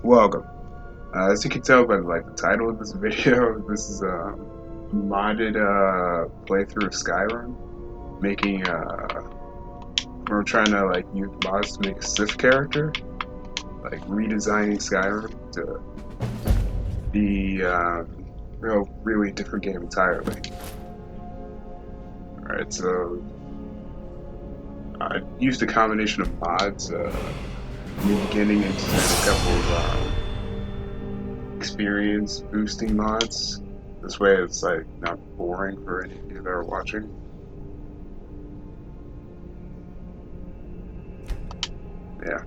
Welcome. As you can tell by the title of this video, this is a modded playthrough of Skyrim, making we're trying to use mods to make a Sith character, like redesigning Skyrim to be really different game entirely. All right, so I used a combination of mods in the beginning and just a couple of experience boosting mods. This way it's not boring for any of you that are watching. Yeah.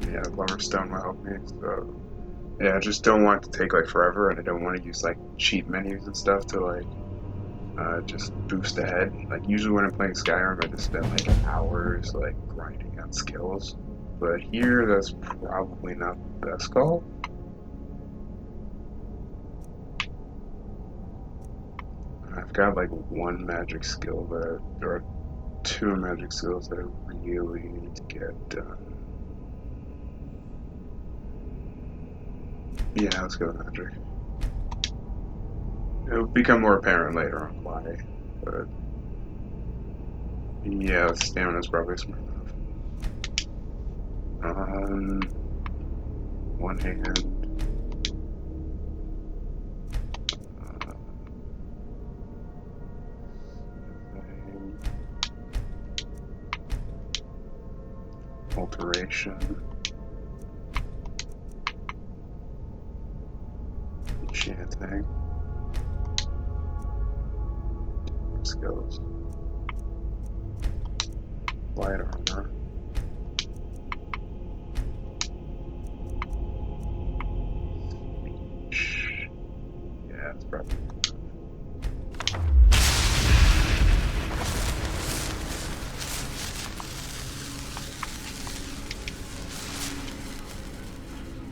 Yeah, Lumberstone will help me. So yeah, I just don't want it to take forever, and I don't want to use cheat menus and stuff to just boost ahead. Usually when I'm playing Skyrim, I just spend hours grinding out skills. But here, that's probably not the best call. I've got one magic skill or two magic skills that I really need to get done. Yeah, let's go with magic. It'll become more apparent later on why, but yeah, stamina's probably smart enough. One hand. Alteration. Enchanting. Skills. Light armor. Yeah, it's probably.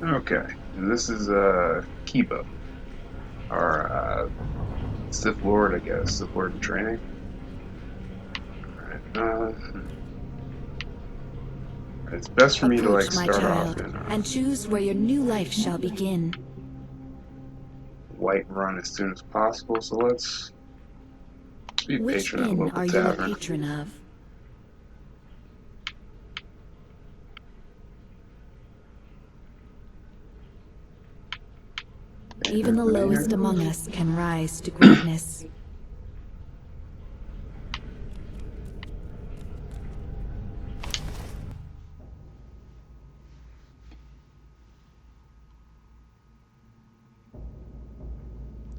Okay, and this is Kiba, our Sith Lord, I guess, Sith Lord in training. Alright, it's best for me to Approach, my start child, off in and choose where your new life shall begin. White run as soon as possible, so let's be Which patron at a inn local are you a tavern. patron of? Even the lowest among us can rise to greatness.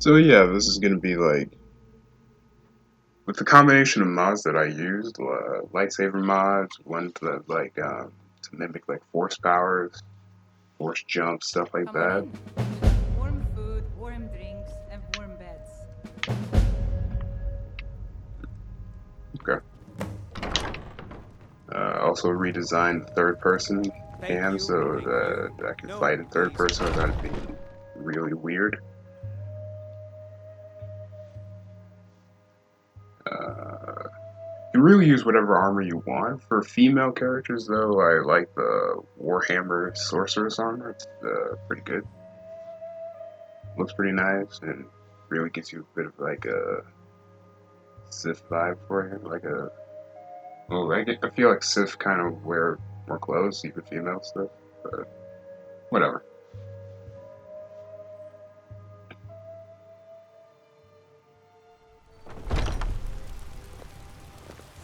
So yeah, this is gonna be with the combination of mods that I used, lightsaber mods, one to to mimic force powers, force jumps, stuff like Come on that. in. Warm food, warm drinks, and warm beds. Okay. Also redesigned the third person cam so that I can fight in third person without it being really weird. You can really use whatever armor you want. For female characters, though, I like the Warhammer Sorceress armor. It's pretty good. Looks pretty nice and really gives you a bit of a Sith vibe for you. I feel like Sith kind of wear more clothes, even female stuff, but whatever.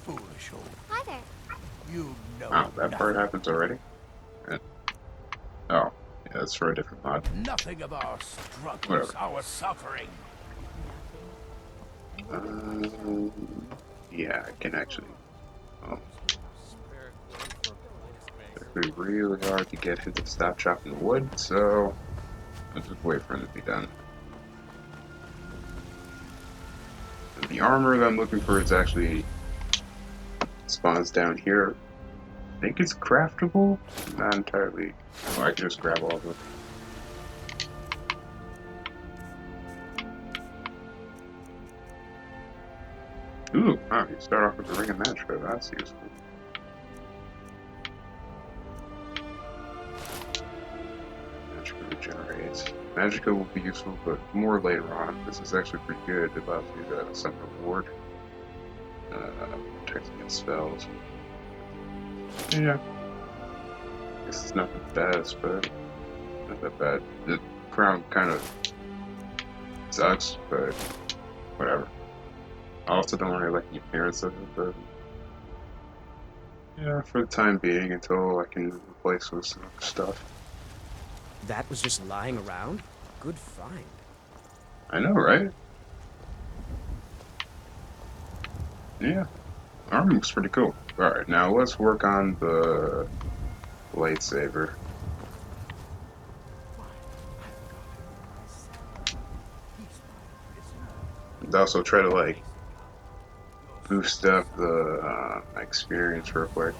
Foolish old. Hi there. You know Oh, that nothing. part happens already? Oh, yeah, that's for a different mod. Nothing of our struggles, Whatever. our suffering. Yeah, I can actually. Oh, it'd be really hard to get him to stop chopping wood, so I'll just wait for him to be done. And the armor that I'm looking for is actually spawns down here. I think it's craftable. Not entirely. Oh, I can just grab all of it. Ooh, wow, you start off with the ring of magic. That's useful. Magicka will be useful, but more later on. This is actually pretty good. It allows you to summon a ward, protect against spells. Yeah, this is not the best, but not that bad. The crown kind of sucks, but whatever. I also don't really like the appearance of it, but yeah, for the time being, until I can replace with some other stuff. That was just lying around? Good find. I know, right? Yeah, armor looks pretty cool. Alright, now let's work on the lightsaber. And also try to, like, boost up the experience real quick.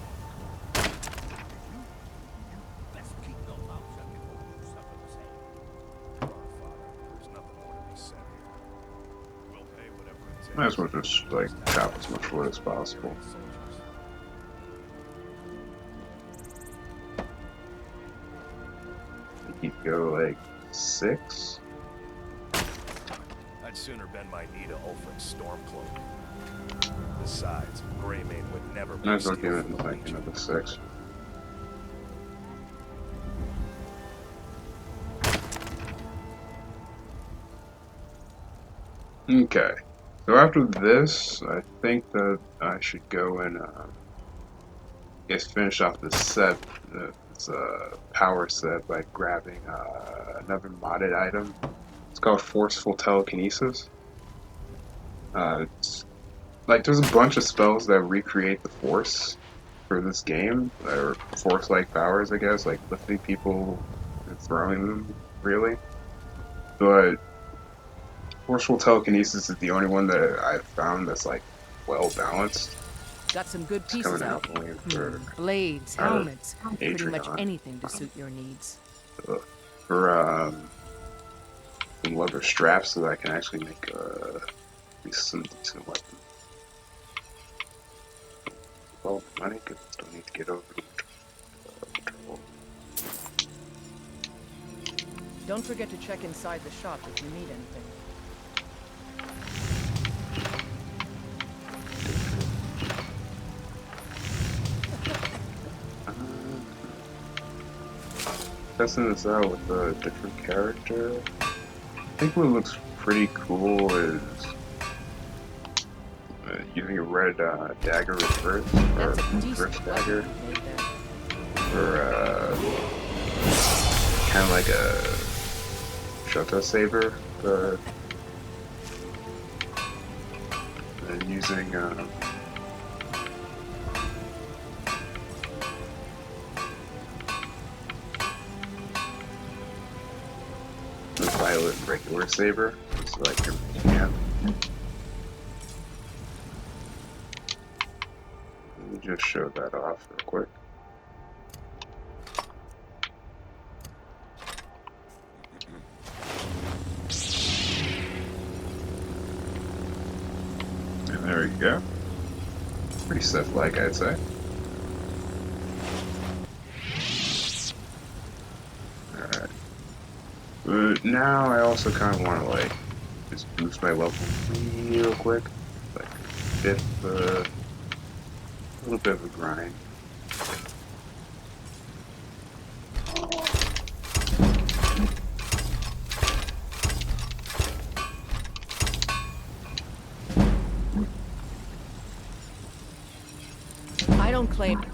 Might as well just, like, chop as much wood as possible. You could go, like, 6? I'd sooner bend my knee to Ulfric's Stormcloak. Besides, Greymane would never be Might as well steal give from it, the like, Legion. another 6. Okay. So after this, I think that I should go and, guess finish off this set, this power set, by grabbing another modded item. It's called Forceful Telekinesis. It's, like, there's a bunch of spells that recreate the Force for this game, or Force-like powers, I guess, like lifting people and throwing them, really. But Forceful Telekinesis is the only one that I've found that's, like, well balanced. Got some good It's pieces coming out out only for blades, our helmets, pretty much Patreon. anything to suit your needs. For some leather straps so that I can actually make at least some decent weapons. Well, money, because I still need to get over to Winterhold. Don't forget to check inside the shop if you need anything. Testing this out with a different character. I think what looks pretty cool is using a red dagger reverse, or That's a reverse decent dagger, weapon you made there. or kind of like a Shota saber, but then using the violet regular saber. It's like your hand. Let me just show that off real quick. And there you go. Pretty Sith-like, I'd say. Alright. But now I also kind of want to, like, just boost my level real quick. Like, a little bit of a grind. I don't claim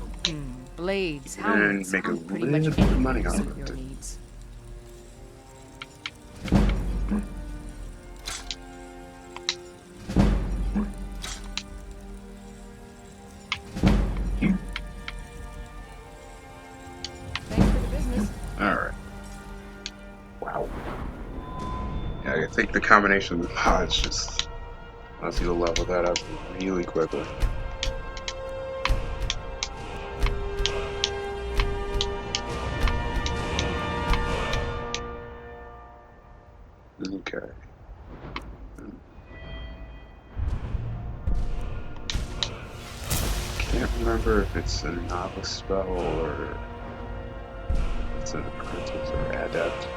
blades, And helmets, make a pretty much little bit of anything money to off suit of your it. needs. Thanks for the business. Alright. Wow. Yeah, I think the combination of the pods just allows you to level that up really quickly. Okay. Can't remember if it's a novice spell or it's an apprentice or adept.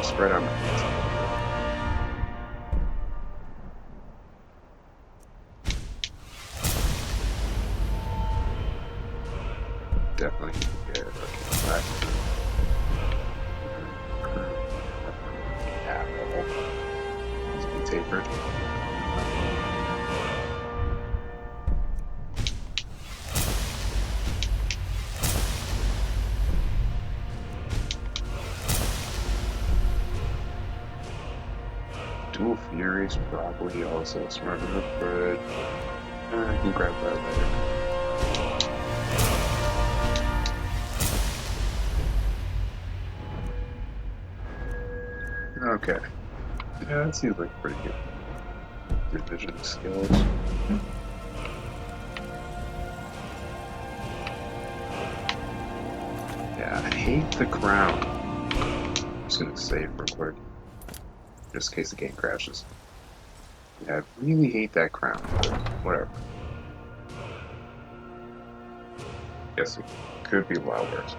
Spread out my hands. Definitely get back. Yeah, needs to be tapered. Dual Furies probably also a smart move, but I can grab that later. Okay. Yeah, that seems like pretty good division skills. Yeah, I hate the crown. I'm just gonna save real quick. Just in case the game crashes. Yeah, I really hate that crown, but whatever. Guess it could be a lot worse.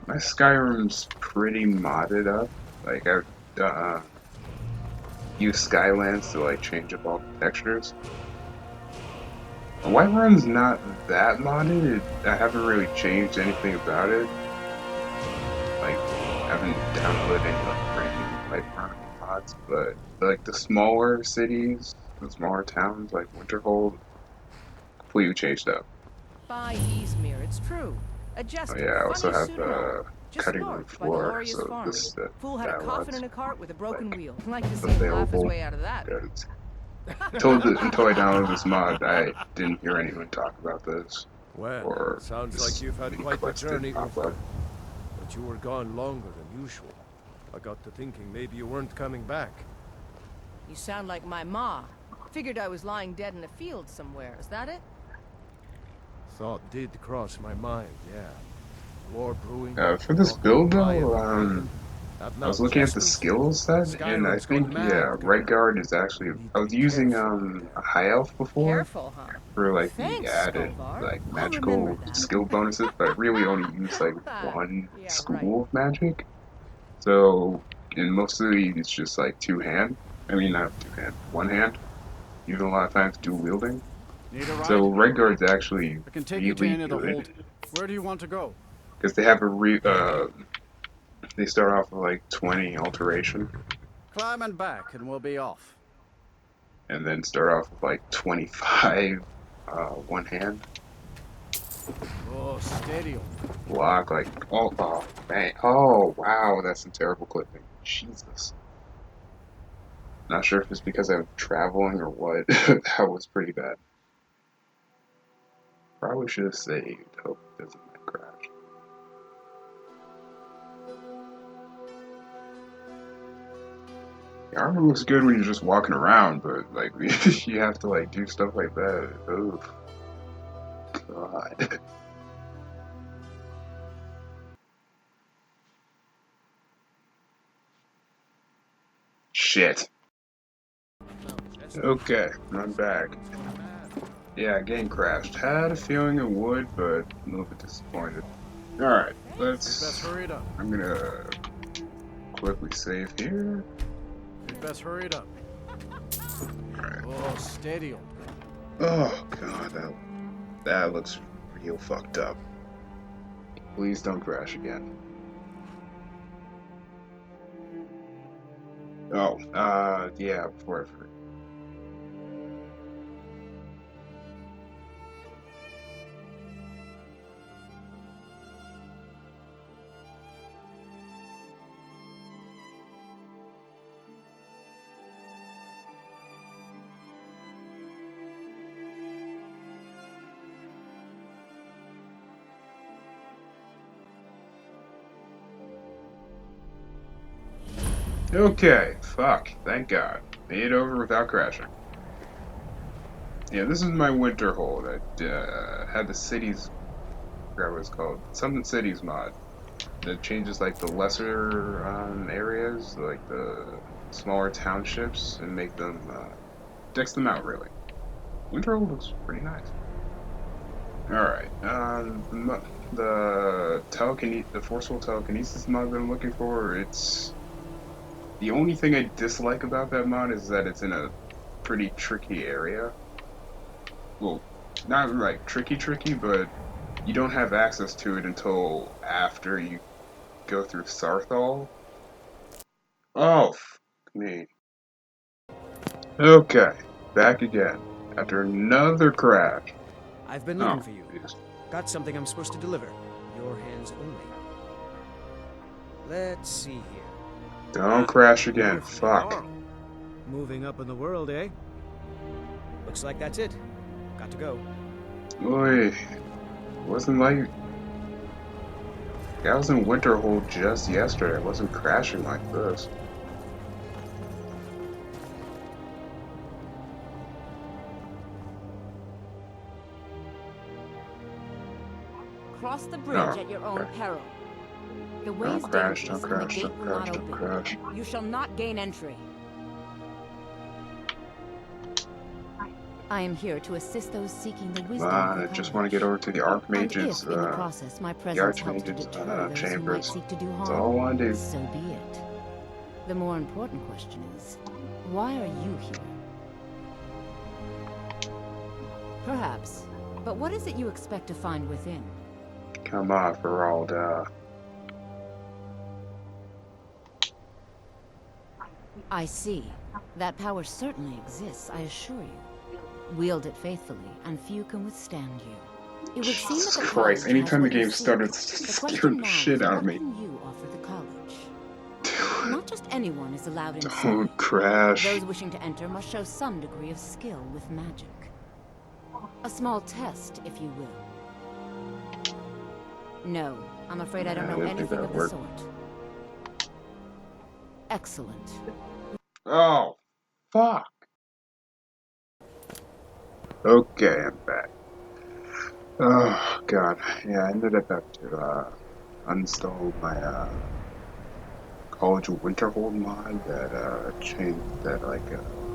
My Skyrim's pretty modded up. Like I've used Skylands to like change up all the textures. Whiterun's not that modded. I haven't really changed anything about it. Like I haven't downloaded any like brand new Whiterun mods, but like the smaller cities, the smaller towns like Winterhold, completely changed up. By Easmere, it's true. A Oh jester, yeah, I also funny have suit and all. Just cutting room north by the floor, Glorious so Farm. this Fool had a coffin dialogue's in a cart with a broken like wheel. I'd like to see him laugh his available. way out of that. Because until I downloaded this mod, I didn't hear anyone talk about this, Well, or sounds this like you've had quite the quest journey, didn't pop Ulfar. up. But you were gone longer than usual. I got to thinking maybe you weren't coming back. You sound like my ma. Figured I was lying dead in a field somewhere. Is that it? Thought did cross my mind, yeah. War brewing. For this talking build fire though, and I was looking at the Jesters. skills set, and I Skyrim's think gone mad, girl. Red Guard is actually. Need I to was be using careful with a that. High Elf before Careful, huh? for like the Thanks, added Skovar. like I'll remember magical that. skill bonuses, but I really only use like one Yeah, right. school of magic. So in most of these, it's just like two hand. I mean, not two hand, one hand. Even a lot of times dual wielding. Need a ride? So Red Guard's actually I can take you to really any of the good hold. Where do you want to go? because they have they start off with like 20 alteration, Climb and back, and we'll be off. and then start off with like 25 one hand Oh, steady. block. Like oh man, oh wow, that's some terrible clipping. Jesus. Not sure if it's because I'm traveling or what. That was pretty bad. Probably should have saved. Hope it doesn't crash. The armor looks good when you're just walking around, but like you have to like do stuff like that. Oh God. Shit. Okay, I'm back. Yeah, game crashed. Had a feeling it would, but a little bit disappointed. Alright, Best let's... hurry it up. I'm gonna quickly save here. You'd best hurry it up. Alright. Oh, steady. Oh god, that looks real fucked up. Please don't crash again. Oh, yeah, before I forget. Okay, fuck. Thank God. Made it over without crashing. Yeah, this is my Winterhold. I had the cities, I forgot what it's called. Something cities mod. That changes like the lesser areas, like the smaller townships, and make them, decks them out really. Winterhold looks pretty nice. Alright, the Forceful Telekinesis mod that I'm looking for, it's... The only thing I dislike about that mod is that it's in a pretty tricky area. Well, not like tricky, but you don't have access to it until after you go through Saarthal. Oh, me. Okay, back again. After another crash. I've been looking Oh, for you. jeez. Got something I'm supposed to deliver. Your hands only. Let's see here. Don't crash again, More from fuck. tomorrow. Moving up in the world, eh? Looks like that's it. Got to go. Boy, wasn't like... I was in Winterhold just yesterday. I wasn't crashing like this. Cross the bridge Oh, at your own okay. peril. The way is Don't crash, dangerous don't and the crash, gate don't will crash, not don't open. crash. You shall not gain entry. I am here to assist those seeking the wisdom of the I just college. want to get over to the And Archmage's, if, in the process, my the presence helps to Archmage's deter those who might chambers. seek to do That's all I harm, want to do. so be it. The more important question is, why are you here? Perhaps. But what is it you expect to find within? Come on, Gerald. I see. That power certainly exists, I assure you. Wield it faithfully, and few can withstand you. It would seem that Jesus the Christ, college anytime has the what you game seek. started, The scared question the now shit is, out of what me. can you offer the college? Dude, Not just anyone is allowed inside. don't crash. Those wishing to enter must show some degree of skill with magic. A small test, if you will. No, I'm afraid I don't Yeah, I know didn't think anything that'd of the work. sort. Excellent. Oh, fuck. Okay, I'm back. Oh, God. Yeah, I ended up having to, uninstall my, College Winterhold mod that, changed, that, like,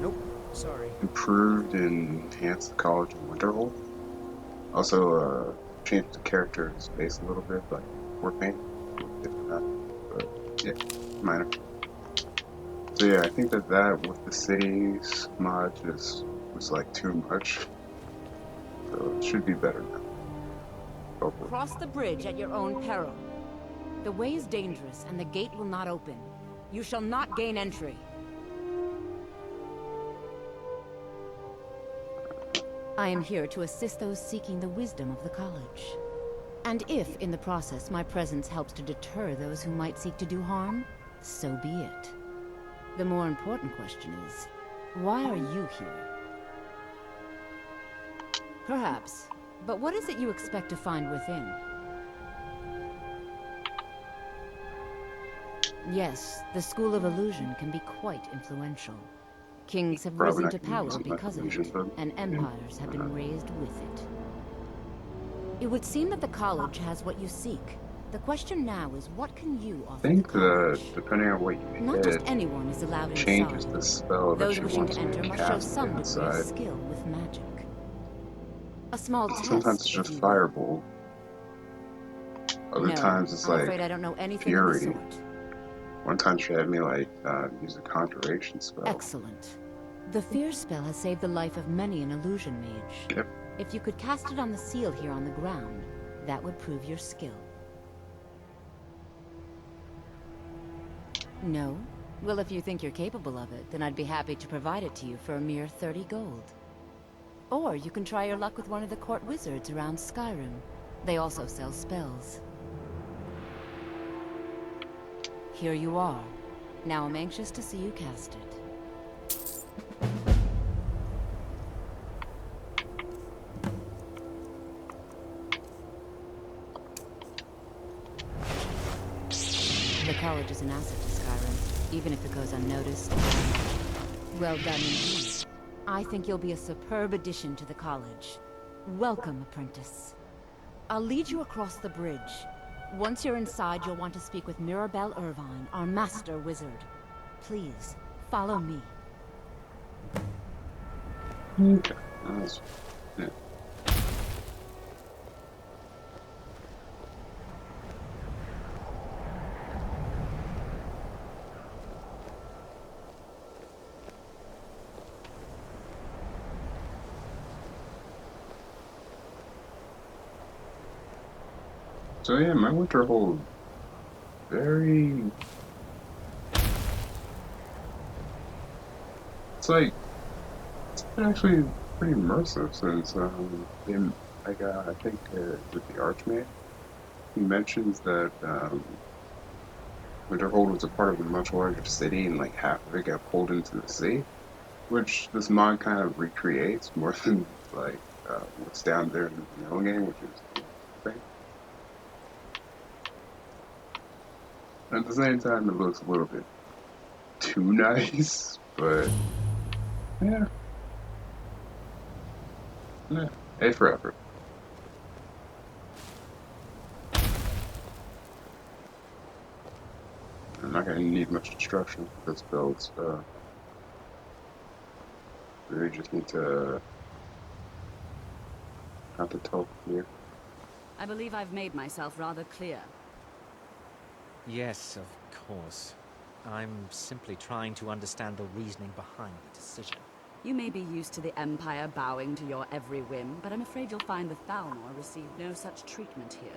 Nope. Sorry. improved and enhanced the College of Winterhold. Also, changed the character's face a little bit, like, war paint. Different that. But, yeah, minor. So yeah, I think that with the cities mod just was like too much. So it should be better now. Hopefully. Cross the bridge at your own peril. The way is dangerous, and the gate will not open. You shall not gain entry. I am here to assist those seeking the wisdom of the college. And if, in the process, my presence helps to deter those who might seek to do harm, so be it. The more important question is, why are you here? Perhaps. But what is it you expect to find within? Yes, the School of Illusion can be quite influential. Kings have Probably risen not to gonna power use my because of illusion, it, but and empires have been raised with it. It would seem that the college has what you seek. The question now is, what can you I offer think the college? depending on what you Not just hit, anyone is allowed inside. changes the spell that Those you wishing want to to enter must show cast some degree of inside. skill with magic. A small Sometimes test, it's if just you will. Firebolt. Other No, times it's I'm like afraid I don't know anything of the Fury. sort. One time she had me like use a Conjuration spell. Excellent. The Fear spell has saved the life of many an illusion mage. Yep. If you could cast it on the seal here on the ground, that would prove your skill. No? Well, if you think you're capable of it, then I'd be happy to provide it to you for a mere 30 gold. Or you can try your luck with one of the court wizards around Skyrim. They also sell spells. Here you are. Now I'm anxious to see you cast it. The college is an asset to Skyrim. even if it goes unnoticed. Well done indeed. I think you'll be a superb addition to the college. Welcome, apprentice. I'll lead you across the bridge. Once you're inside, you'll want to speak with Mirabelle Irvine, our master wizard. Please, follow me. Okay. That's, yeah. So yeah, my Winterhold very. It's like it's actually pretty immersive since in like I think with the Archmage, he mentions that Winterhold was a part of a much larger city and like half of it got pulled into the sea, which this mod kind of recreates more than like what's down there in the vanilla game, which is great. At the same time, it looks a little bit too nice, but yeah, yeah, A for effort. I'm not gonna need much instruction for this build, so we just need to have to talk here. I believe I've made myself rather clear. Yes, of course. I'm simply trying to understand the reasoning behind the decision. You may be used to the Empire bowing to your every whim, but I'm afraid you'll find the Thalmor receive no such treatment here.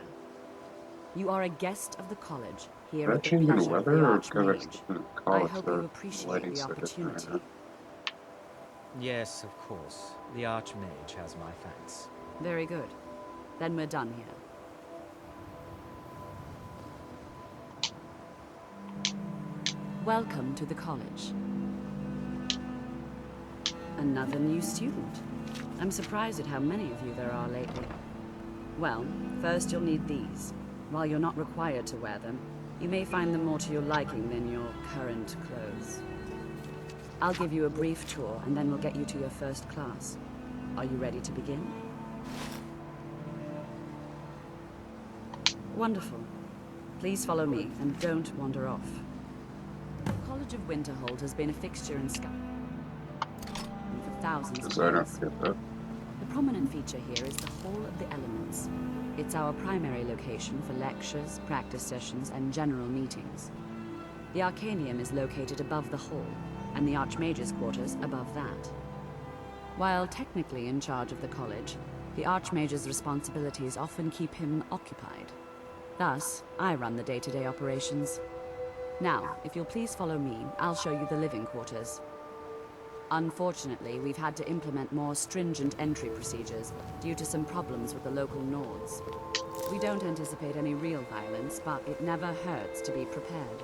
You are a guest of the college, here at the Changing pleasure of the weather or Archmage. I hope you the appreciate lighting's the so different right opportunity. now. Yes, of course. The Archmage has my thanks. Very good. Then we're done here. Welcome to the college. Another new student. I'm surprised at how many of you there are lately. Well, first you'll need these. While you're not required to wear them, you may find them more to your liking than your current clothes. I'll give you a brief tour, and then we'll get you to your first class. Are you ready to begin? Wonderful. Please follow me, and don't wander off. The College of Winterhold has been a fixture in Skyrim for thousands of So I don't years. forget that. The prominent feature here is the Hall of the Elements. It's our primary location for lectures, practice sessions, and general meetings. The Arcanium is located above the hall, and the Archmage's quarters above that. While technically in charge of the college, the Archmage's responsibilities often keep him occupied. Thus, I run the day-to-day operations. Now, if you'll please follow me, I'll show you the living quarters. Unfortunately, we've had to implement more stringent entry procedures due to some problems with the local Nords. We don't anticipate any real violence, but it never hurts to be prepared.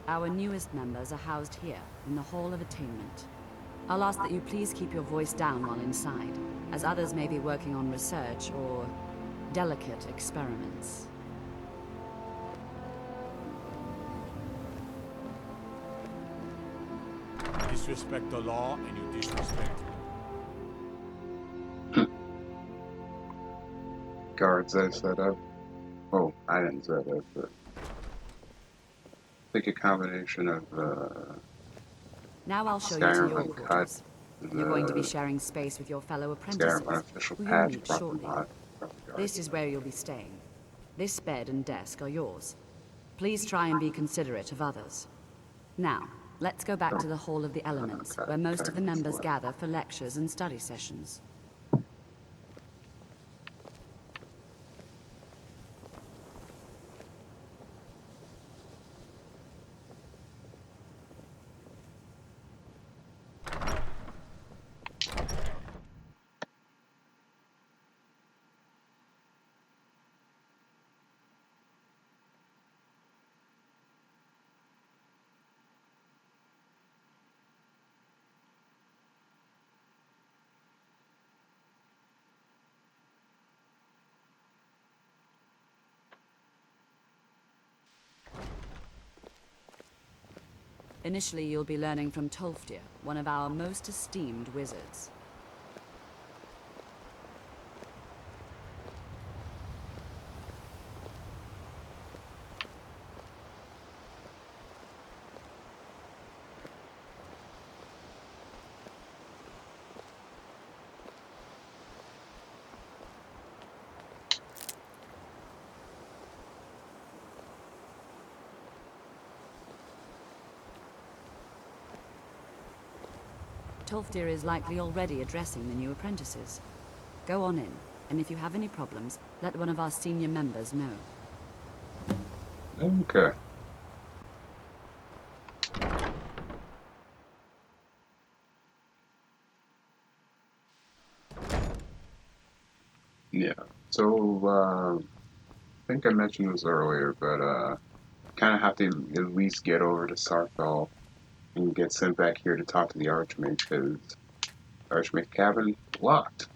Our newest members are housed here, in the Hall of Attainment. I'll ask that you please keep your voice down while inside, as others may be working on research or delicate experiments. Disrespect the law and you disrespect me. Guards I set up. Oh, I didn't set up, but I think a combination of Now I'll show you to Skyrim your Uncut quarters. and You're going to be the sharing space with your fellow Skyrim apprentices, unofficial who you'll patch meet brought the shortly. mod from the guards. This is where you'll be staying. This bed and desk are yours. Please try and be considerate of others. Now, let's go back to the Hall of the Elements, where most of the members gather for lectures and study sessions. Initially, you'll be learning from Tolfdir, one of our most esteemed wizards. Tolfdir is likely already addressing the new apprentices. Go on in, and if you have any problems, let one of our senior members know. Okay. Yeah. So, I think I mentioned this earlier, but kind of have to at least get over to Saarthal and get sent back here to talk to the Archmage, because Archmage cabin locked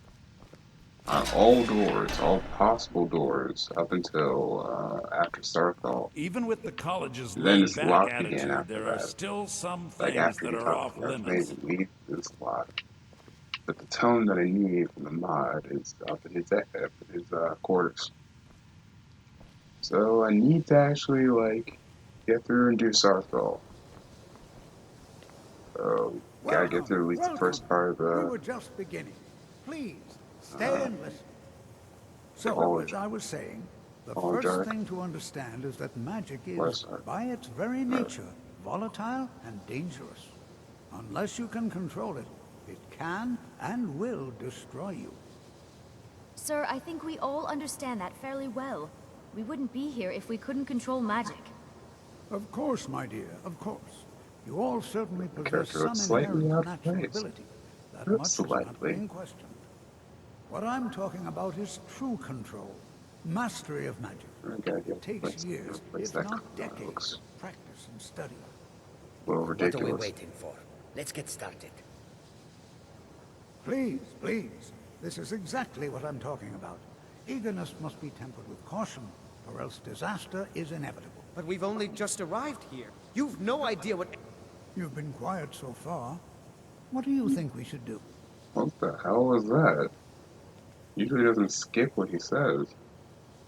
on all doors, all possible doors, up until after Saarthal. Even with the college's And then it's laid-back locked again attitude, after there are that. still some Like things after that you are talk to off the limits. Archmage, at least it's locked. But the tone that I need from the mod is up in his quarters. So I need to actually like get through and do Saarthal. So gotta get Welcome, through at least the welcome. first part of We the were just beginning. Please, stay and listen. So, college. as I was saying, the College first arc. thing to understand is that magic is, West arc. by its very nature, volatile and dangerous. Unless you can control it, it can and will destroy you. Sir, I think we all understand that fairly well. We wouldn't be here if we couldn't control magic. Of course, my dear, of course. You all certainly possess Character some looks slightly inherent out of natural place. ability. That Just much is not slightly. being questioned. What I'm talking about is true control, mastery of magic. Okay, It takes years, replace if that. not decades, Looks of practice and study. a little What are we ridiculous. waiting for? Let's get started. Please, please. This is exactly what I'm talking about. Eagerness must be tempered with caution, or else disaster is inevitable. But we've only just arrived here. You've no idea what... You've been quiet so far. What do you think we should do? What the hell was that? Usually doesn't skip what he says.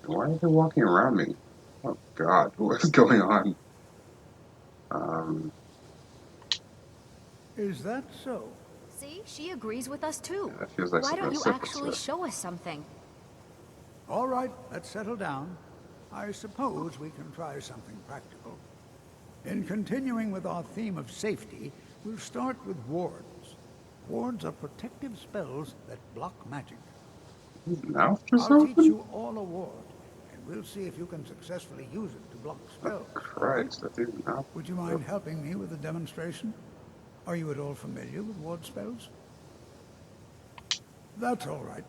Why are they walking around me? Oh god, what is going on? Is that so? See, she agrees with us too. That feels like Why don't something you simple actually to say. show us something? All right, let's settle down. I suppose we can try something practical. In continuing with our theme of safety, we'll start with wards. Wards are protective spells that block magic. His mouth just I'll teach open? you all a ward, and we'll see if you can successfully use it to block spells. Christ, that dude's mouth. Would you mind helping me with the demonstration? Are you at all familiar with ward spells? That's all right.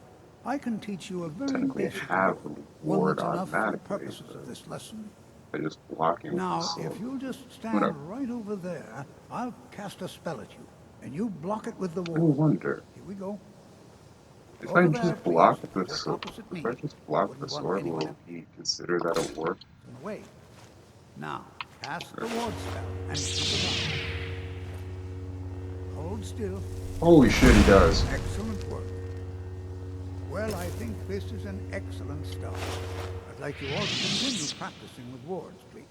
I can teach you a very Technically basic have ward, a one ward that's enough for the automatically, purposes of this lesson. They're just blocking Now, with the if sword. you'll just stand Whatever. right over there, I'll cast a spell at you, and you block it with the I ward. wonder. Here we go. If Over I there, just block please, the just sword, opposite me. if I just block the Wouldn't want sword, anyone will he consider that a ward? in the way. Now, cast the ward spell and keep it up. Hold still. Holy shit, he does. Excellent work. Well, I think this is an excellent start. I'd like you all to continue practicing with wards, please.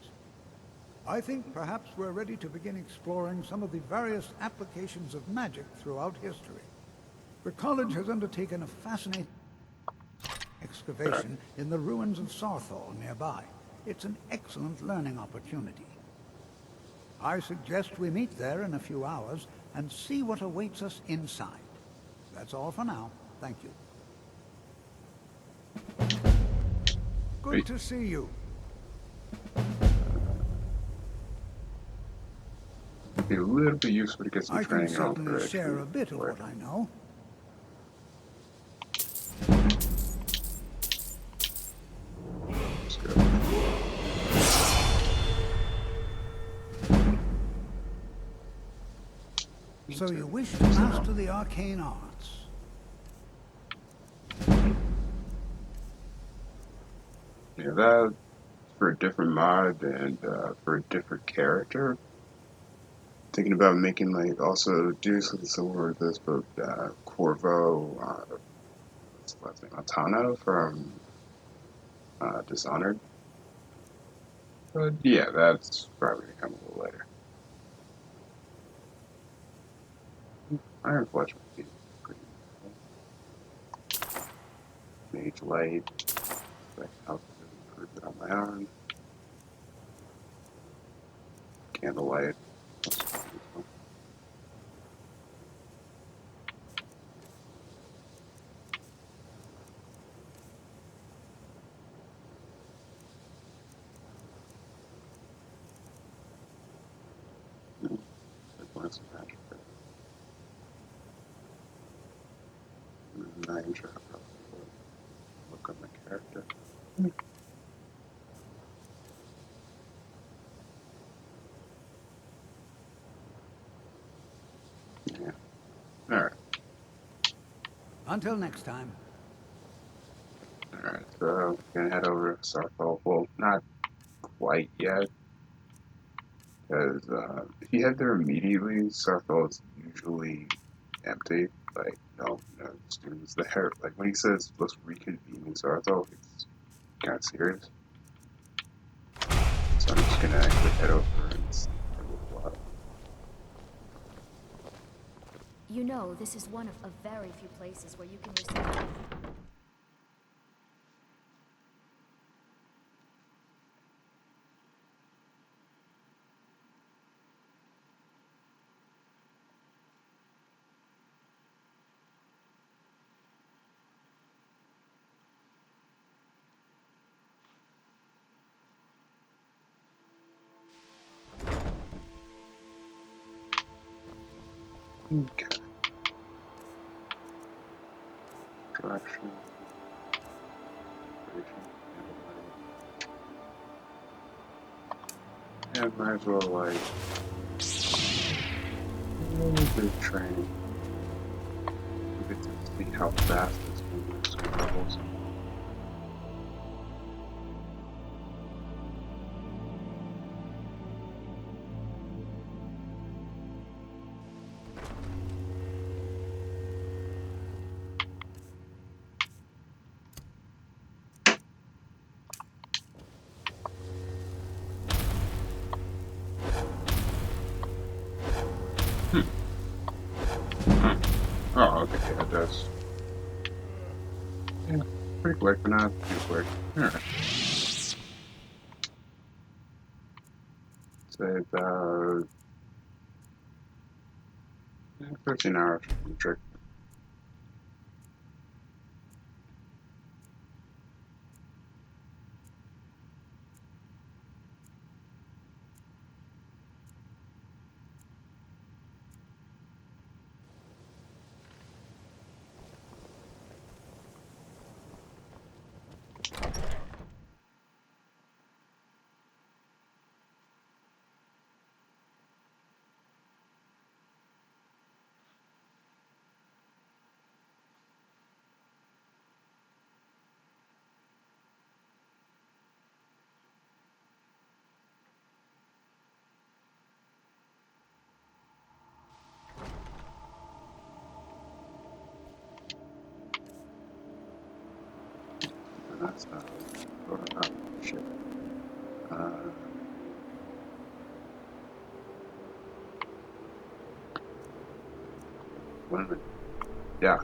I think perhaps we're ready to begin exploring some of the various applications of magic throughout history. The college has undertaken a fascinating excavation in the ruins of Saarthal nearby. It's an excellent learning opportunity. I suggest we meet there in a few hours and see what awaits us inside. That's all for now. Thank you. Good to see you. It'd be a little bit useful to get some I can training on certainly for share a bit of what I know. Let's go. So you wish to master the arcane arts? Yeah, that's for a different mod and for a different character. Thinking about making like also do something similar with this, but Corvo, what's the last name? Altano from Dishonored. But yeah, that's probably gonna come a little later. Iron Flesh would be pretty useful. Mage Light, so I can help improve it on my own. Candlelight, also pretty useful. Advanced magic. I'm not even sure how probably would look on my character. Yeah. Alright. Until next time. Alright, so we're gonna head over to Saarthal. Well, not quite yet, because if you head there immediately, Saarthal is usually empty. Like, no students there. Like, when he says, let's reconvene in Saarthal, it's kind of serious. So I'm just gonna actually head over and see for a little while. You know, this is one of a very few places where you can receive. Okay. Direction. Yeah, might as well, like, do training. We get to see how fast this moves levels. Oh, okay, yeah, it does. Yeah, pretty quick, but not too quick. Alright. Say about 13 hours from the trick. That's shit. Wait a minute. Yeah.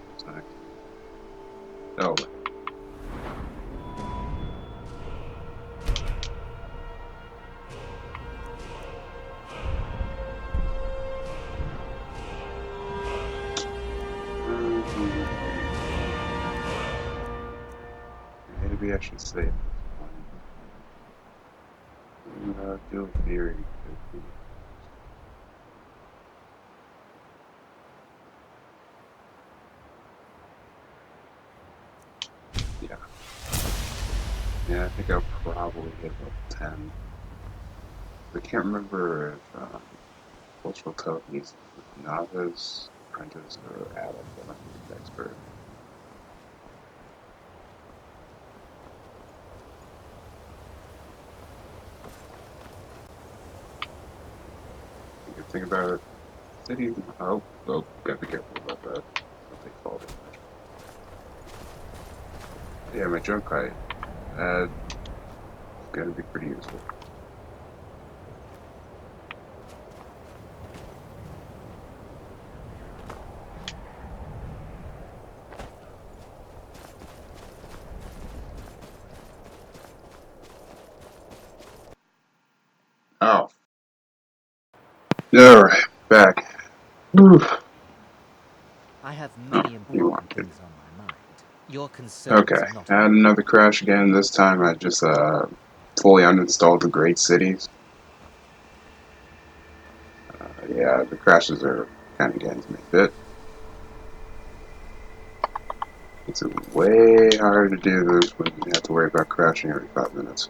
What's next? Oh, wait. Maybe I should save this one. Field theory could be. Yeah. Yeah, I think I'll probably hit level 10. I can't remember if Forceful Telekinesis with Novice, Apprentice, or Adult, or Expert. Think about it. City. Oh, gotta be careful about that. What they call it. Yeah, my jump height. That's gonna be pretty useful. Oh. Alright, back. Oof. I have Oh, many you important wanted. things on my mind. Your concerns Okay, are not... had another crash again. This time I just fully uninstalled the great cities. Yeah, the crashes are kind of getting to me a bit. It's way harder to do this when you have to worry about crashing every 5 minutes.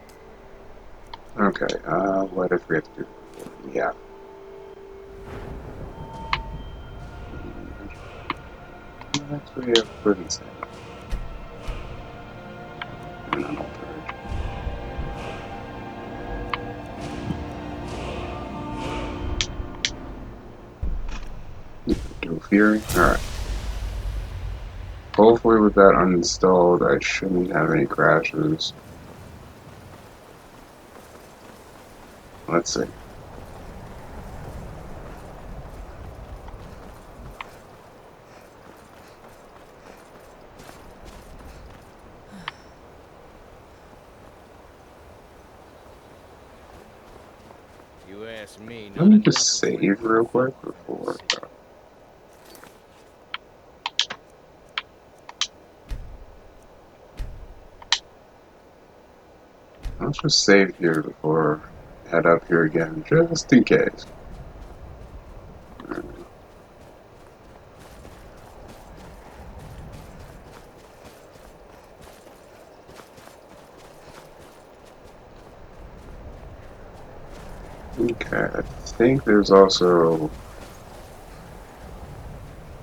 Okay, what did I forget to do? Yeah. Actually, I couldn't say. And I'm altered. Do Fury? Alright. Hopefully with that uninstalled, I shouldn't have any crashes. Let's see. You ask me, Let me just save real quick before... Let's just save here before I head up here again, just in case. Okay, I think there's also...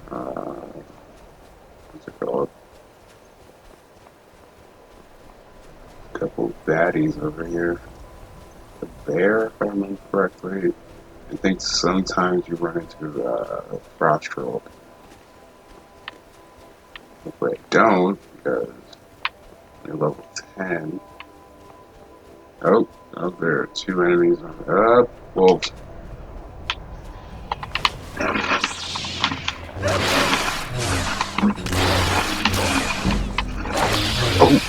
what's it called? A couple of baddies over here. The bear, if I remember correctly. I think sometimes you run into frost troll. Hopefully I don't, because you're level 10. Oh, there are 2 enemies on it. Wolves. Oh.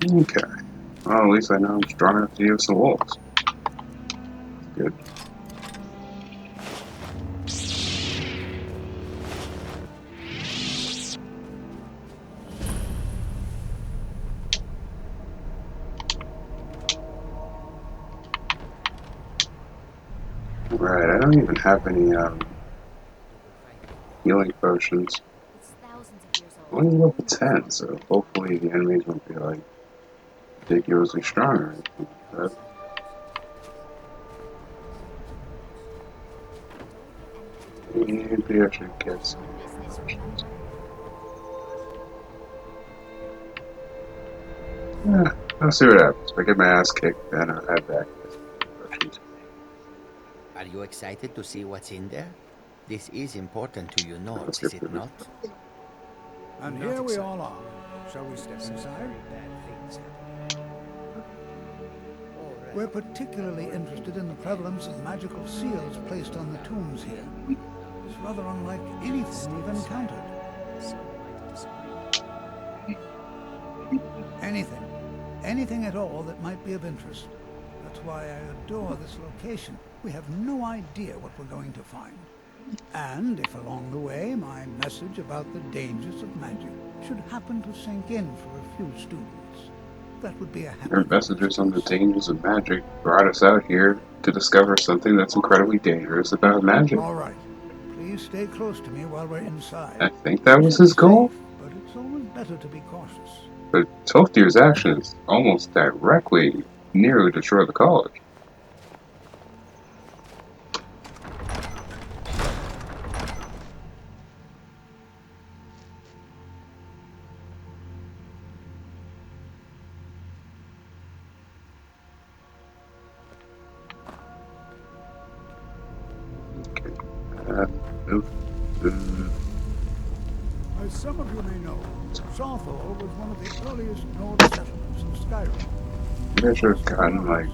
Okay. Well, at least I know I'm strong enough to use some wolves. Good. Right, I don't even have any healing potions. I'm only level 10, so hopefully the enemies won't be like ridiculously strong or anything like that. Maybe I should get some potions. Yeah, I'll see what happens. If I get my ass kicked, then I'll head back to potions. Are you excited to see what's in there? This is important to your notes, is it not? And here we all are. Shall we step inside? We're particularly interested in the prevalence of magical seals placed on the tombs here. It's rather unlike anything we've encountered. Anything at all that might be of interest. That's why I adore this location. We have no idea what we're going to find. And if along the way my message about the dangers of magic should happen to sink in for a few students, that would be a happy... Our messages on the dangers of magic brought us out here to discover something that's incredibly dangerous about magic. All right. Please stay close to me while we're inside. I think that was his goal. But it's it's always better to be cautious. But Tolfdir's actions almost directly nearly destroy the college. As some of you may know, Saarthal was one of the earliest Nord settlements in Skyrim. I should have gotten like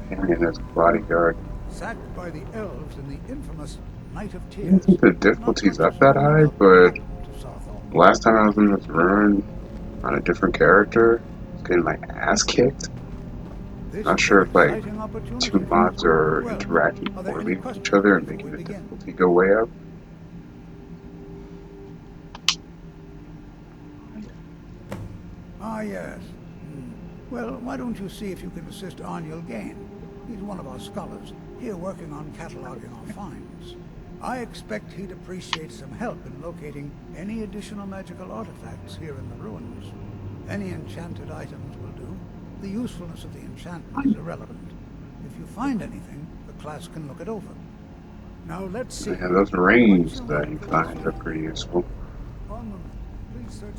Henry as a bodyguard. Sacked by the elves in the infamous Night of I Tears. don't think the difficulty's up that high, but last time I was in this run on a different character, I was getting my ass kicked. Not sure if like two mods are interacting poorly with each other and making the difficulty go way up. Ah, yes. Well, why don't you see if you can assist Arniel Gain? He's one of our scholars, here working on cataloging our finds. I expect he'd appreciate some help in locating any additional magical artifacts here in the ruins. Any enchanted items will do. The usefulness of the enchantment is irrelevant. If you find anything, the class can look it over. Now let's see. Yeah, those rings that you find are pretty useful.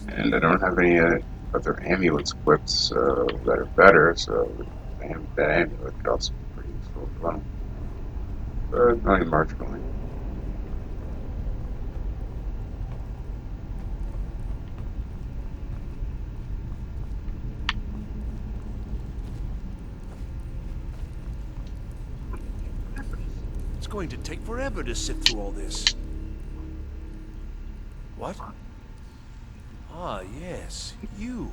And I don't have any other amulets equipped that are better, so that amulet could also be pretty useful as well. But only marginally. It's going to take forever to sift through all this. What? Ah, yes, you.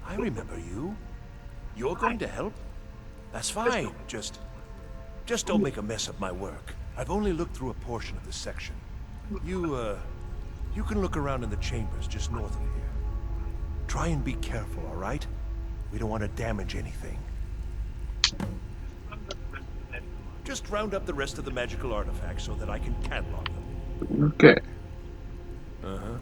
I remember you. You're going to help? That's fine. Just don't make a mess of my work. I've only looked through a portion of this section. You can look around in the chambers just north of here. Try and be careful, all right? We don't want to damage anything. Just round up the rest of the magical artifacts so that I can catalog them. Okay. Uh-huh.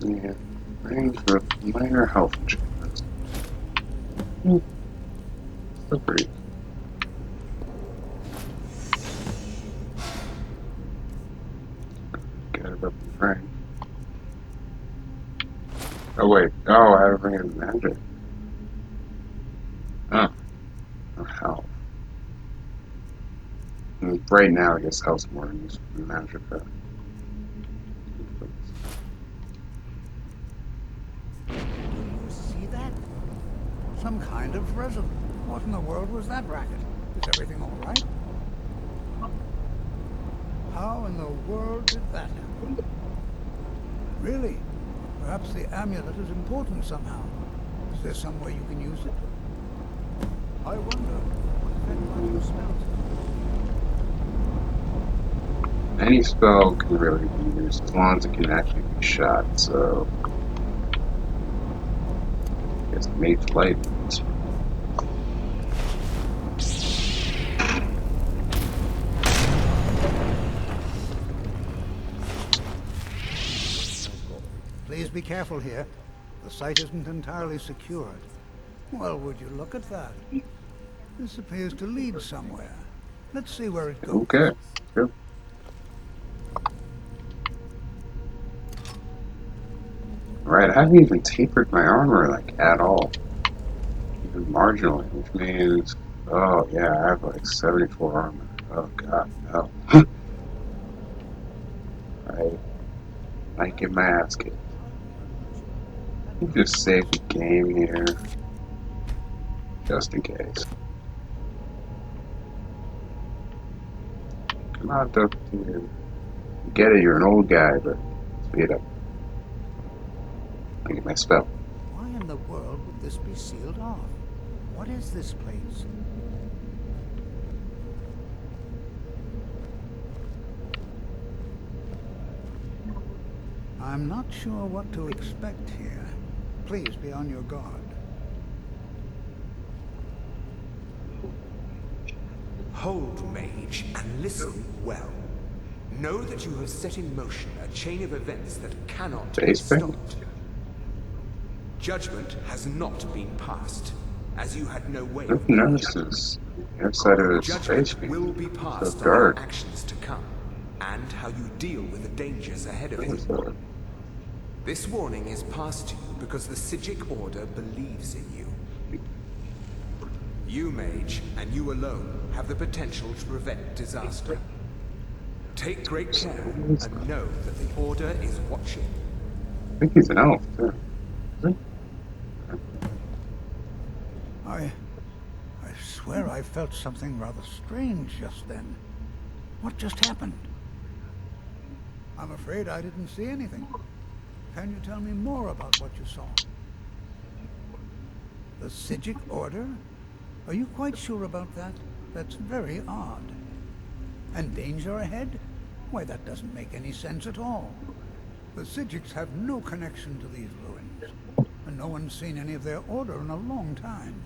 Yeah, range with minor health achievements. Still pretty. Get it up in range. Oh wait, oh, I have a ring of magic. Oh, no health. Right now, I guess health's more useful than Magicka. See that? Some kind of resin. What in the world was that racket? Is everything all right? How in the world did that happen? Really? Perhaps the amulet is important somehow. Is there some way you can use it? I wonder if anyone you smelt it. Any spell can really be used as long as it can actually be shot, so I guess made light. Please be careful here. The site isn't entirely secured. Well, would you look at that? This appears to lead somewhere. Let's see where it goes. Okay, good. Right, I haven't even tapered my armor, like, at all. Even marginally, which means, oh yeah, I have like 74 armor. Oh god, no. I might get my ass kicked. Just save the game here, just in case. Come on, Dovahkiin. Get it, you're an old guy, but speed up. I get my spell. Why in the world would this be sealed off? What is this place? I'm not sure what to expect here. Please be on your guard. Behold, mage, and listen well. Know that you have set in motion a chain of events that cannot be stopped. Judgment has not been passed, as you had no way of knowing. Notices outside of its space Judgment will be passed so on your dark. actions to come, and how you deal with the dangers ahead of you. This warning is passed to you because the Psijic Order believes in you. You, mage, and you alone, have the potential to prevent disaster. Take great care, and know that the Order is watching. I think he's an elf, too. I swear I felt something rather strange just then. What just happened? I'm afraid I didn't see anything. Can you tell me more about what you saw? The Psijic Order? Are you quite sure about that? That's very odd. And danger ahead? Why, that doesn't make any sense at all. The Psijics have no connection to these ruins, and no one's seen any of their order in a long time.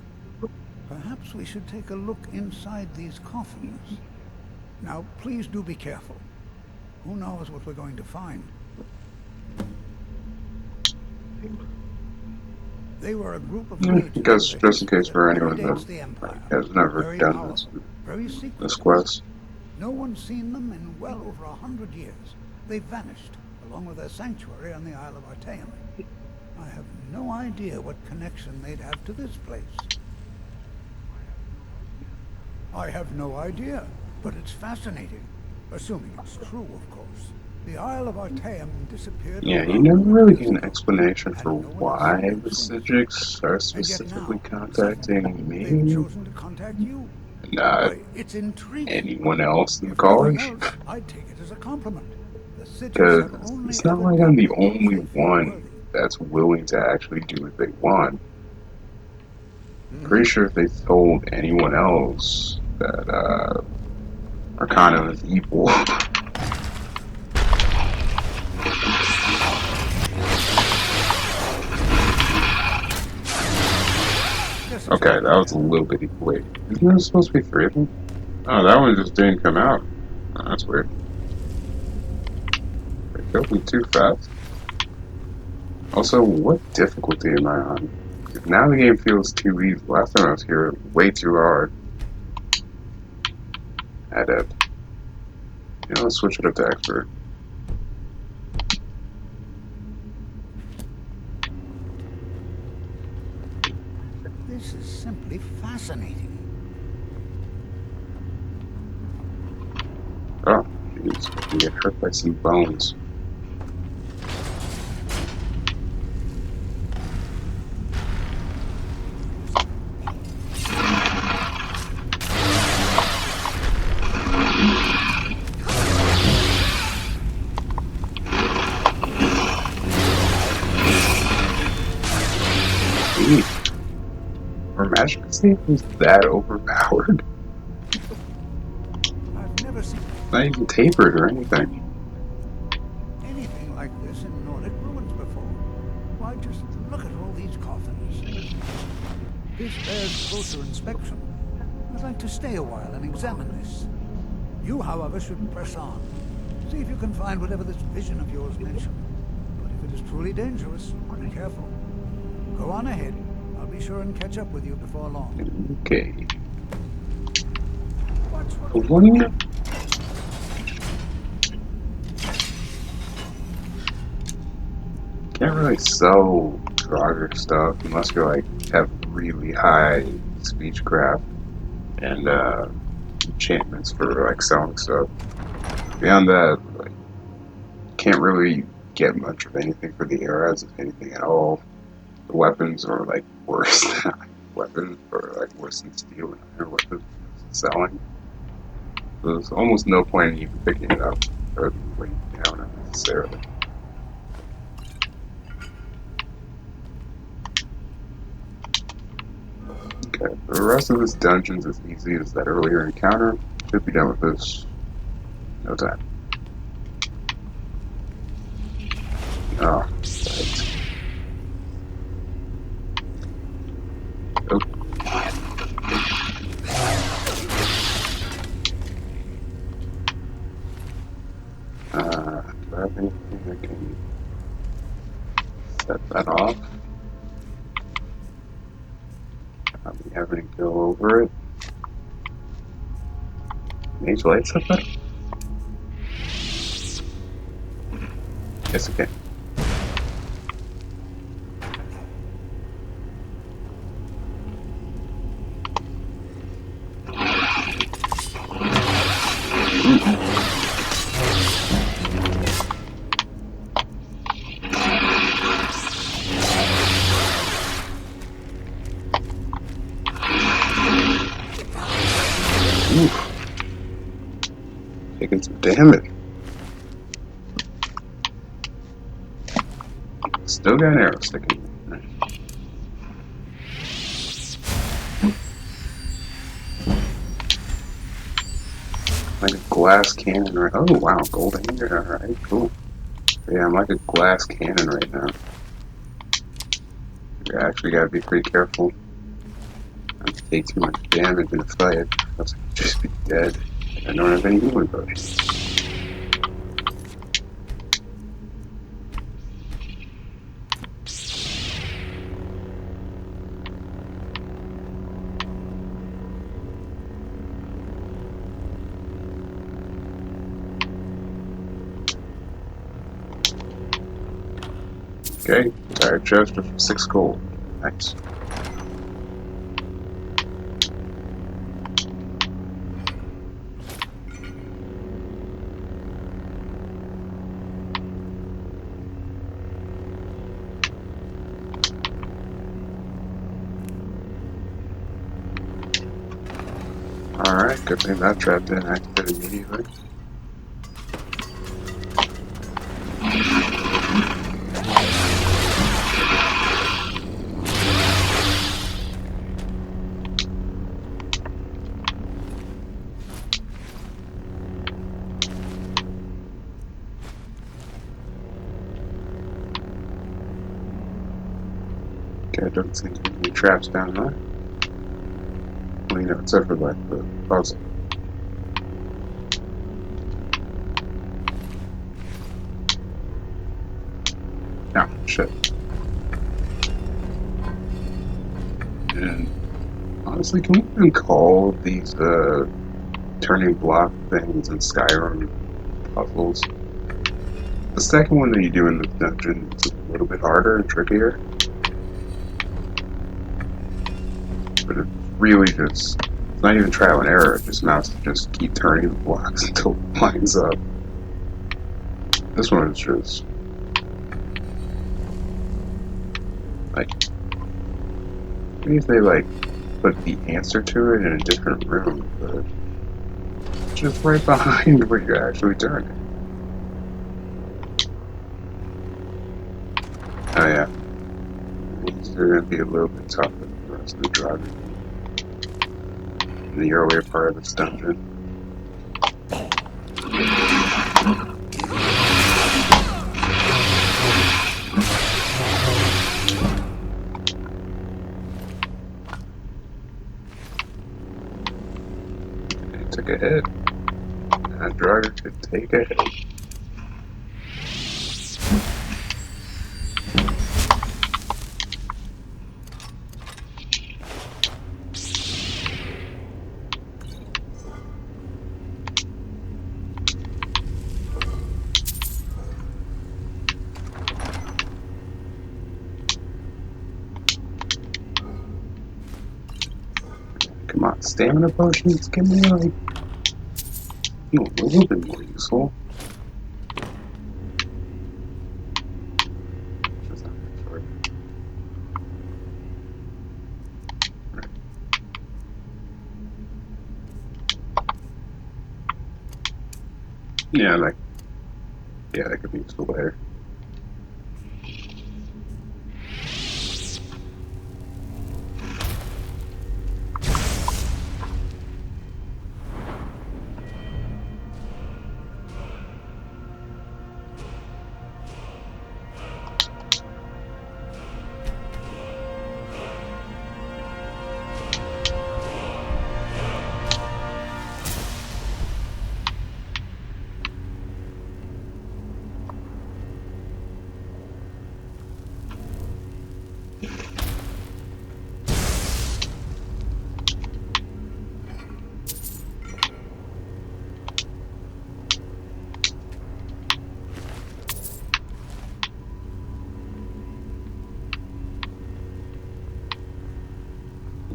Perhaps we should take a look inside these coffins. Now, please do be careful. Who knows what we're going to find? They were a group of mages just in case for anyone that has never done this quest. No one's seen them in well over 100 years. They vanished, along with their sanctuary on the Isle of Artaeum. I have no idea what connection they'd have to this place. I have no idea, but it's fascinating. Assuming it's true, of course. The Isle of Artaeum disappeared. Yeah, you never really get an explanation for why the Psijics are specifically contacting me. Not anyone else in the college. I'd take it as a compliment. Because it's not like I'm the only one that's willing to actually do what they want. Pretty sure if they told anyone else that Arcana is evil. Okay, that was a little bit. Wait, isn't there supposed to be 3 of them? Oh, that one just didn't come out. Oh, that's weird. They killed me too fast. Also, what difficulty am I on? Because now the game feels too easy. Last time I was here, way too hard. Adept. You know, let's switch it up to expert. This is simply fascinating. Oh, jeez. I can get hurt by some bones. Magicka is that overpowered? I've never seen Not even tapered or anything. anything like this in Nordic ruins before. Why, just look at all these coffins. This bears closer inspection. I'd like to stay a while and examine this. You, however, should press on. See if you can find whatever this vision of yours mentioned. But if it is truly dangerous, be careful. Go on ahead. I'll be sure and catch up with you before long. Okay. One. Can't really sell Draugr stuff unless you have really high speechcraft and enchantments for selling stuff. Beyond that, can't really get much of anything for the arrows, if anything at all. The weapons are worse than weapons, or worse than steel and iron weapons selling. So there's almost no point in even picking it up or waiting down necessarily. Okay, the rest of this dungeon's as easy as that earlier encounter. Should be done with this. No time. Oh, right. anything I can set that off. Probably having to go over it. Mage lights up better? Yes, okay. Oof. Taking some damage. Still got an arrow sticking. Right. Like a glass cannon right. Oh wow, gold hanger. Alright, cool. Yeah, I'm like a glass cannon right now. You actually gotta be pretty careful. Not to take too much damage in a fight, else I could just be dead. I don't have any healing potions. Okay, tire chest for 6 gold. Nice. Alright, good thing that trap didn't activate immediately. Okay, I don't think there's any traps down there. Well, you know, except for like the puzzle. Oh, shit. And honestly, can we even call these turning block things in Skyrim puzzles? The second one that you do in the dungeon is a little bit harder and trickier. But it's really just, it's not even trial and error, it just amounts to just keep turning the blocks until it lines up. This one is just, like, maybe if they, like, put the answer to it in a different room, but it's just right behind where you're actually turning. Oh yeah, these are going to be a little bit tougher than the rest of the driving in the earlier part of this dungeon. It took a hit. That driver could take a hit. Come on, stamina potions, give me like a little bit more useful. Yeah, like, yeah, that could be useful later.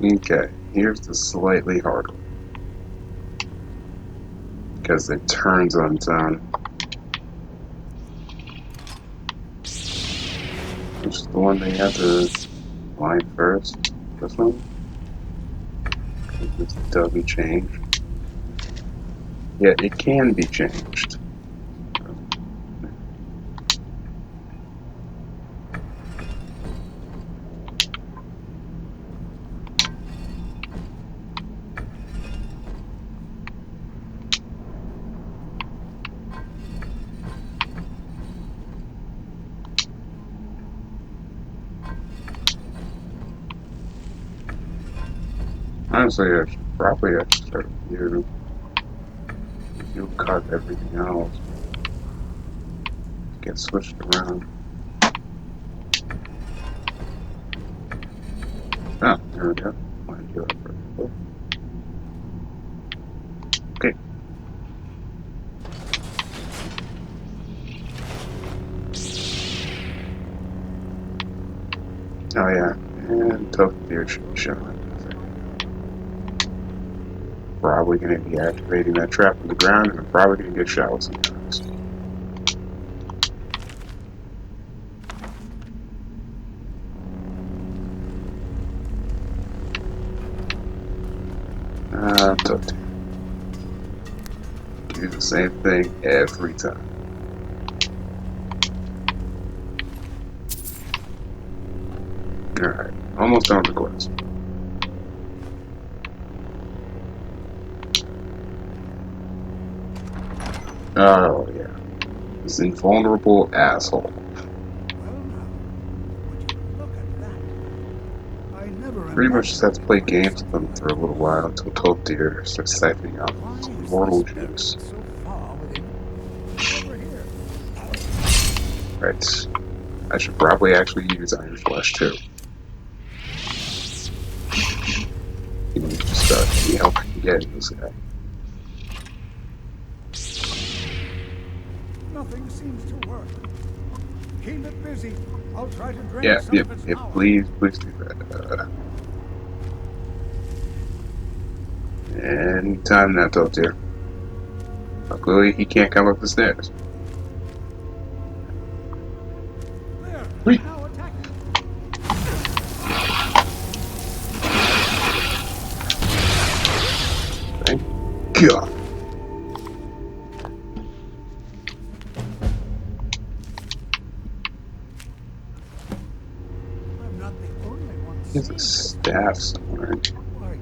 Okay, here's the slightly harder one. Because it turns on its own. Which is the one they have to line first? This one? This doesn't be changed. Yeah, it can be changed. Honestly, I should probably start with you. You cut everything else. Get switched around. Ah, there we go. Line you up right there. Okay. Oh yeah, and tough deer should be showing. Probably going to be activating that trap on the ground, and I'm probably going to get shot with some guns. Tough deer. Do the same thing every time. Alright, almost done with the quest. Oh, yeah. This invulnerable asshole. Pretty much just have to play games with them for a little while until Toad Deer starts siphoning out immortal juice. Right. I should probably actually use Iron Flesh too. You need to start any help I can get in this guy. Nothing seems to work. Keep it busy. I'll try to drain Yeah, some of its yeah, power. please do that. Anytime now, Toad Deer. Luckily, he can't come up the stairs. Wait. Thank God. There's a staff somewhere. Why,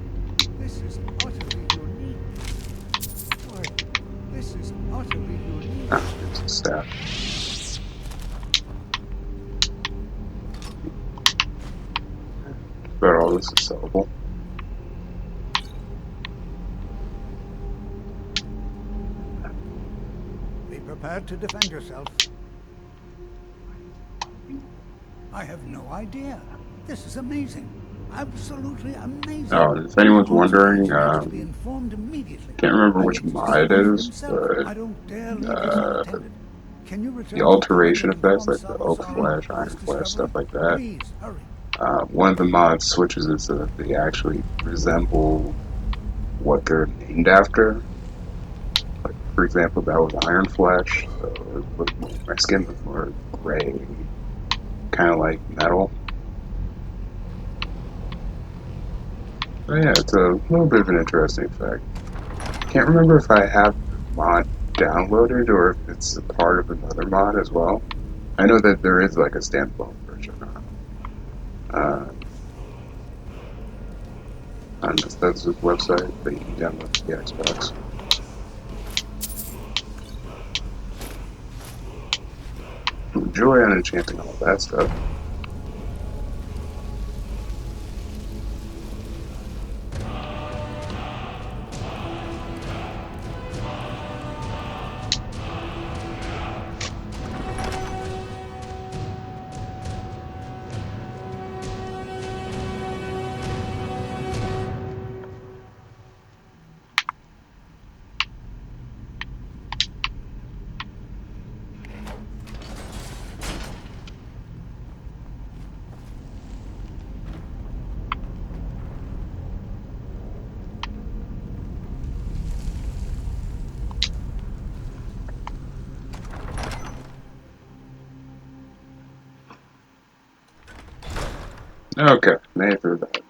this is utterly unique. Why, this is utterly unique. Ah, there's a staff. But all this is sellable. Be prepared to defend yourself. I have no idea. This is amazing. Absolutely amazing. Oh, if anyone's wondering, To be informed immediately. can't remember which mod it is, but I don't dare leave this unattended. Can you return the to alteration Skyrim and effects, like the inform oak Saarthal flash, of iron this flash, stuff discovery? like that. Please, hurry. One of the mods switches it so that they actually resemble what they're named after. Like, for example, that was Iron Flesh, so my skin was more gray, kind of like metal. So yeah, it's a little bit of an interesting effect. Can't remember if I have the mod downloaded or if it's a part of another mod as well. I know that there is like a standalone version on the Bethesda's website that you can download to the Xbox. Enjoy on enchanting all that stuff. Okay, made it through that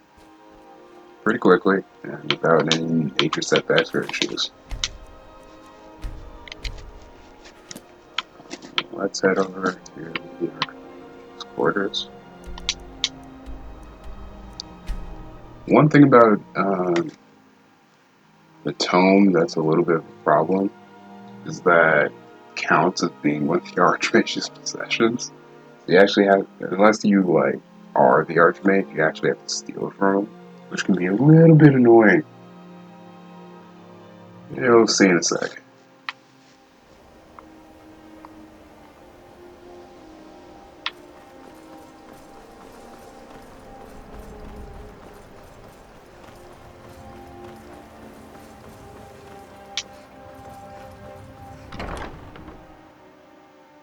pretty quickly and without any major setbacks or issues. Let's head over to the Archmage's quarters. One thing about the tome that's a little bit of a problem is that counts as being one of the Archmage's possessions. You actually have, unless you like are the Archmage, you actually have to steal it from him, which can be a little bit annoying. You'll see in a sec.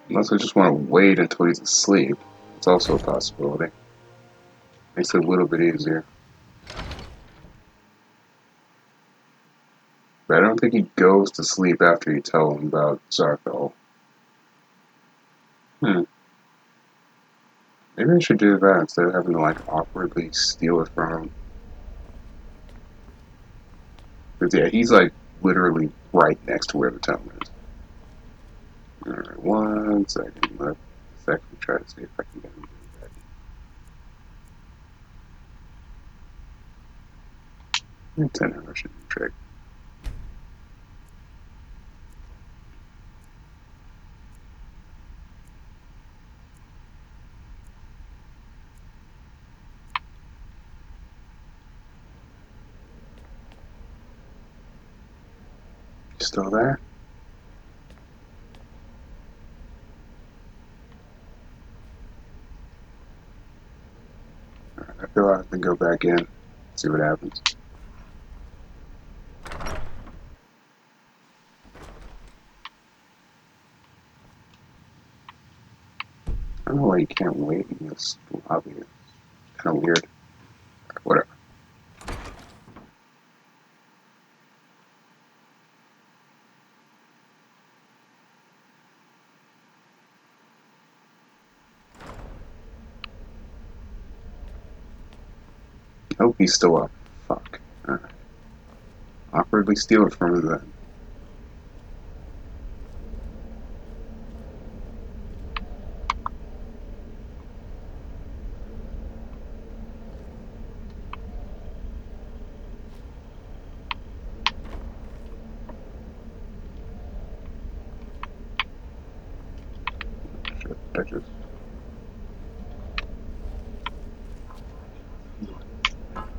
Unless I just want to wait until he's asleep. It's also a possibility. Makes it a little bit easier. But I don't think he goes to sleep after you tell him about Saarthal. Maybe I should do that instead of having to like awkwardly steal it from him. Because yeah, he's like literally right next to where the tome is. Alright, 1 second left. Second, try to see if I can get him to do that. 10 hours should be a trick. Still there? Alright, I feel like I can go back in, see what happens. I don't know why you can't wait in this lobby. It's kind of weird. Whatever. Oh, he's still up. Fuck. Alright. Awkwardly steal it from him then. I just...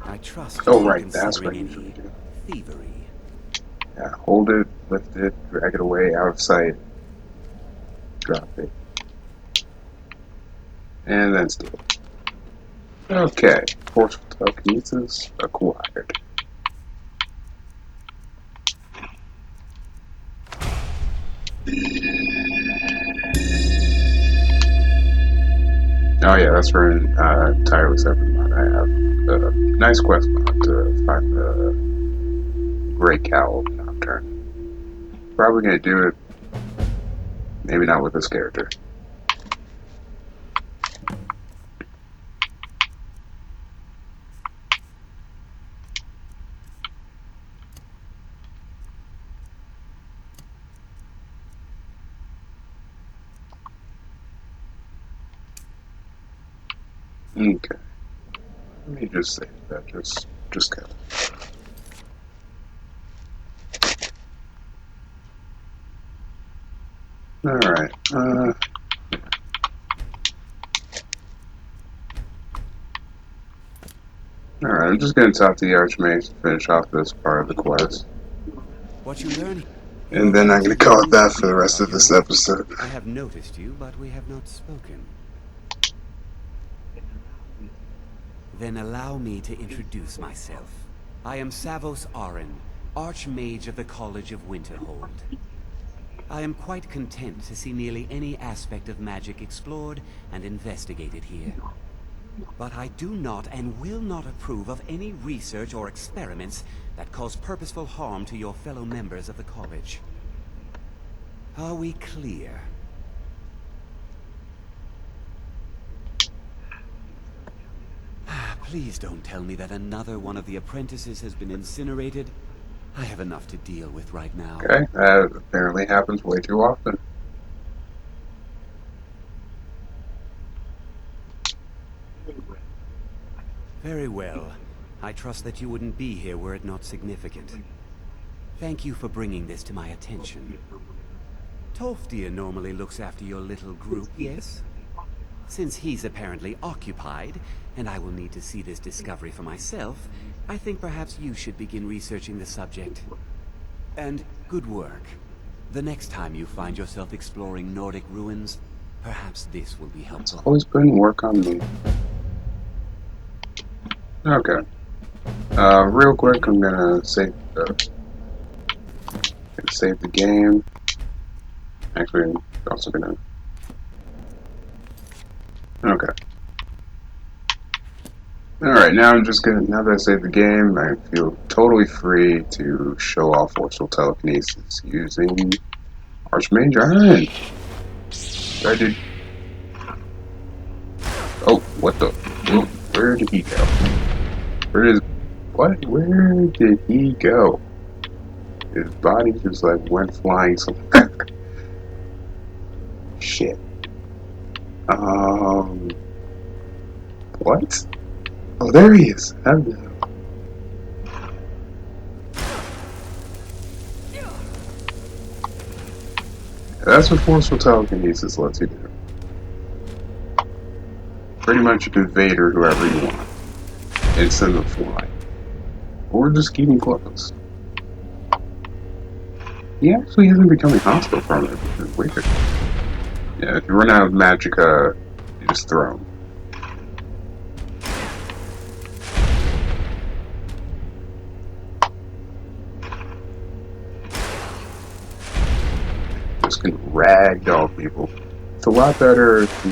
I trust oh, you right, that's what I considering usually do. thievery. Yeah, hold it, lift it, drag it away, out of sight, drop it, and then steal it. Okay, Forceful Telekinesis acquired. Oh yeah, that's for an entirely separate mod. I have a nice quest mod to find the Great Cowl Nocturne. Probably gonna do it, maybe not with this character. Okay. Let me just save that, just kind of. Alright, alright, I'm just gonna talk to the Archmage to finish off this part of the quest. What you learn? And then I'm gonna call it that for the rest of this episode. I have noticed you, but we have not spoken. Then allow me to introduce myself. I am Savos Arin, Archmage of the College of Winterhold. I am quite content to see nearly any aspect of magic explored and investigated here. But I do not and will not approve of any research or experiments that cause purposeful harm to your fellow members of the college. Are we clear? Please don't tell me that another one of the apprentices has been incinerated. I have enough to deal with right now. Okay, that apparently happens way too often. Very well. I trust that you wouldn't be here were it not significant. Thank you for bringing this to my attention. Tolfdir normally looks after your little group, yes? Since he's apparently occupied, and I will need to see this discovery for myself, I think perhaps you should begin researching the subject. And good work. The next time you find yourself exploring Nordic ruins, perhaps this will be helpful. Always putting work on me. Okay. Real quick, I'm gonna save the game. Actually, I'm also gonna. Okay. Alright, now I'm just gonna. Now that I saved the game, I feel totally free to show off Forceful Telekinesis using Archmage Iron. I did. Oh, what the? Where did he go? What? Where did he go? His body just like went flying somewhere. Shit. What? Oh, there he is. That's what Forceful Telekinesis lets you do. Pretty much invade whoever you want. And send them flying. Or just keep him close. He actually isn't becoming hostile from it, which is weird. Yeah, if you run out of Magicka, you just throw him. Just can ragdoll people. It's a lot better if you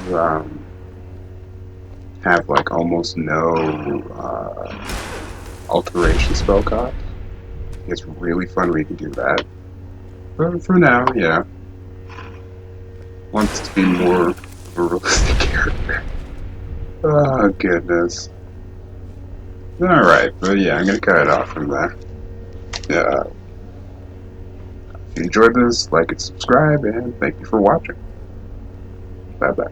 have like almost no alteration spell cost. It's really fun when you can do that. But for now, yeah. Wants to be more of a realistic character. Oh goodness. Alright, but yeah, I'm gonna cut it off from there. Yeah. If you enjoyed this, like and subscribe, and thank you for watching. Bye bye.